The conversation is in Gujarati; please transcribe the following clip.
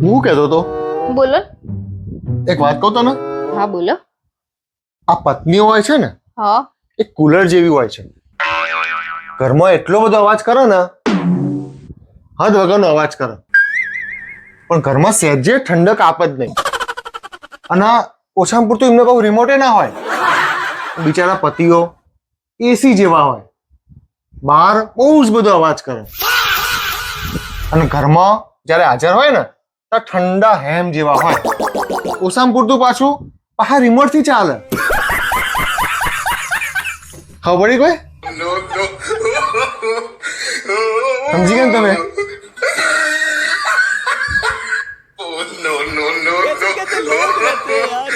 હું કહેતો તો બોલો. એક વાત કહું તને, હા બોલો. આ પત્નીઓ હોય છે ને હા. એ કુલર જેવી હોય છે. ઘરમાં એટલો બધો અવાજ કરે ને, હદ વગરનો અવાજ કરે, પણ ઘરમાં સહેજે ઠંડક આપે જ નહીં. અને ઓછામાં પૂરતું એમને બહુ રિમોટે ના હોય. બિચારા પતિઓ એસી જેવા હોય, બહાર બહુ જ બધો અવાજ કરે, અને ઘરમાં જ્યારે હાજર હોય ને ત્યારે ઠંડા હેમ જેવા હોય. ઓછામાં પૂરતું પાછું બહાર રિમોટ થી ચાલે. ખબર પડી કોઈ? સમજી ગયા ને તમે? कैसे कैसे लोग रहते हैं यार